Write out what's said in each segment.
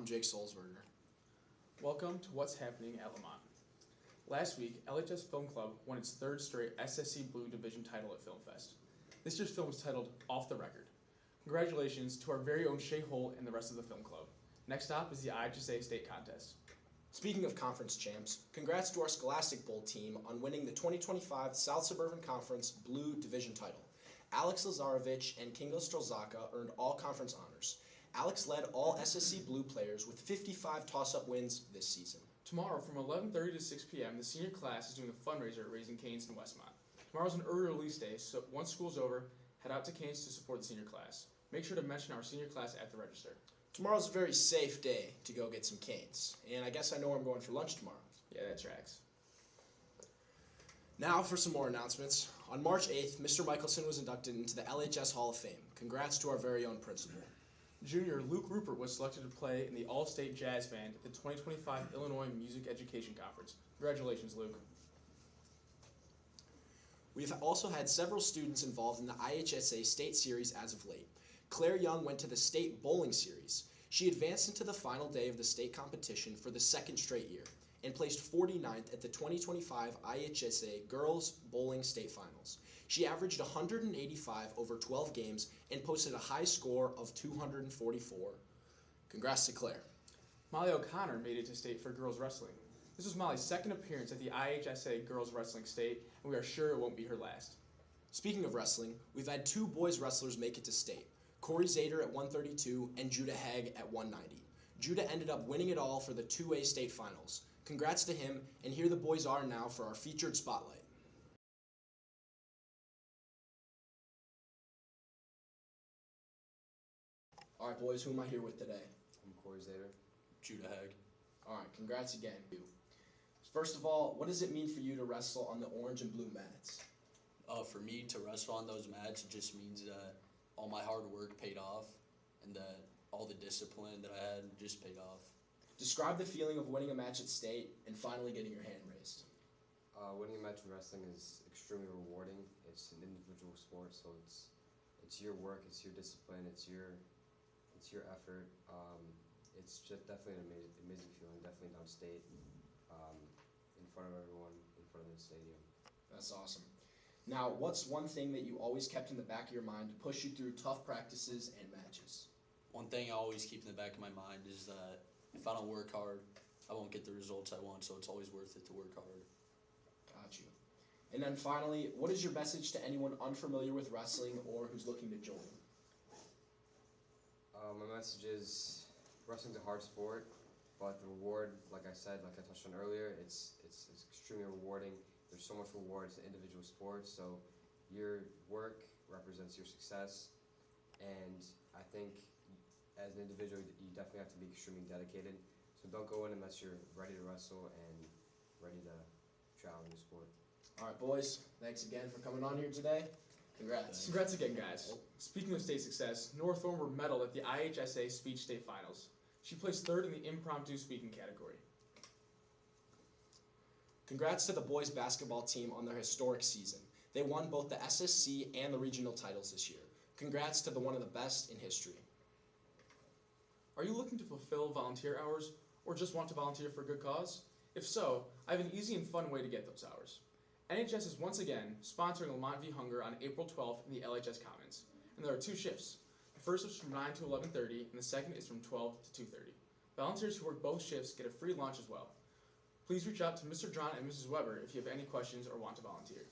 I'm Jake Solzberger. Welcome to What's Happening at Lemont. Last week, LHS Film Club won its third straight SSC Blue Division title at Film Fest. This year's film was titled Off the Record. Congratulations to our very own Shay Holt and the rest of the film club. Next stop is the IHSA State Contest. Speaking of conference champs, congrats to our Scholastic Bowl team on winning the 2025 South Suburban Conference Blue Division title. Alex Lazarovich and Kingo Strelzaka earned all conference honors. Alex led all SSC Blue players with 55 toss-up wins this season. Tomorrow from 11:30 to 6 p.m., the senior class is doing a fundraiser at Raising Cane's in Westmont. Tomorrow's an early release day, so once school's over, head out to Cane's to support the senior class. Make sure to mention our senior class at the register. Tomorrow's a very safe day to go get some canes, and I guess I know where I'm going for lunch tomorrow. Yeah, that tracks. Now for some more announcements. On March 8th, Mr. Michelson was inducted into the LHS Hall of Fame. Congrats to our very own principal. Junior Luke Rupert was selected to play in the All-State Jazz Band at the 2025 Illinois Music Education Conference. Congratulations, Luke. We've also had several students involved in the IHSA State Series as of late. Claire Young went to the State Bowling Series. She advanced into the final day of the state competition for the second straight year and placed 49th at the 2025 IHSA Girls Bowling State Finals. She averaged 185 over 12 games and posted a high score of 244. Congrats to Claire. Molly O'Connor made it to state for girls wrestling. This was Molly's second appearance at the IHSA Girls Wrestling State, and we are sure it won't be her last. Speaking of wrestling, we've had two boys wrestlers make it to state. Corey Zader at 132 and Judah Hegg at 190. Judah ended up winning it all for the 2A state finals. Congrats to him, and here the boys are now for our featured spotlight. All right, boys, who am I here with today? I'm Corey Zader. Judah Hegg. All right, congrats again. First of all, what does it mean for you to wrestle on the orange and blue mats? For me to wrestle on those mats, it just means that all my hard work paid off and that all the discipline that I had just paid off. Describe the feeling of winning a match at state and finally getting your hand raised. Winning a match in wrestling is extremely rewarding. It's an individual sport, so it's your work, it's your discipline, it's your effort. It's just definitely an amazing feeling. Definitely downstate, in front of everyone, in front of the stadium. That's awesome. Now, what's one thing that you always kept in the back of your mind to push you through tough practices and matches? One thing I always keep in the back of my mind is that if I don't work hard, I won't get the results I want, so it's always worth it to work hard. Got you. And then finally, what is your message to anyone unfamiliar with wrestling or who's looking to join? My message is wrestling's a hard sport, but the reward, like I said, like I touched on earlier, it's extremely rewarding. There's so much reward. It's an individual sport, so your work represents your success, and I think as an individual, you definitely have to be extremely dedicated. So don't go in unless you're ready to wrestle and ready to try out a new sport. All right, boys, thanks again for coming on here today. Congrats. Congrats again, guys. Speaking of state success, Nora Thornburg medaled at the IHSA Speech State Finals. She placed third in the impromptu speaking category. Congrats to the boys basketball team on their historic season. They won both the SSC and the regional titles this year. Congrats to one of the best in history. Are you looking to fulfill volunteer hours or just want to volunteer for a good cause? If so, I have an easy and fun way to get those hours. NHS is once again sponsoring Lemont v. Hunger on April 12th in the LHS Commons. And there are two shifts. The first is from 9 to 11:30 and the second is from 12 to 2:30. Volunteers who work both shifts get a free lunch as well. Please reach out to Mr. John and Mrs. Weber if you have any questions or want to volunteer.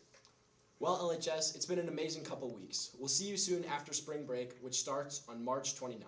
Well, LHS, it's been an amazing couple weeks. We'll see you soon after spring break, which starts on March 29th.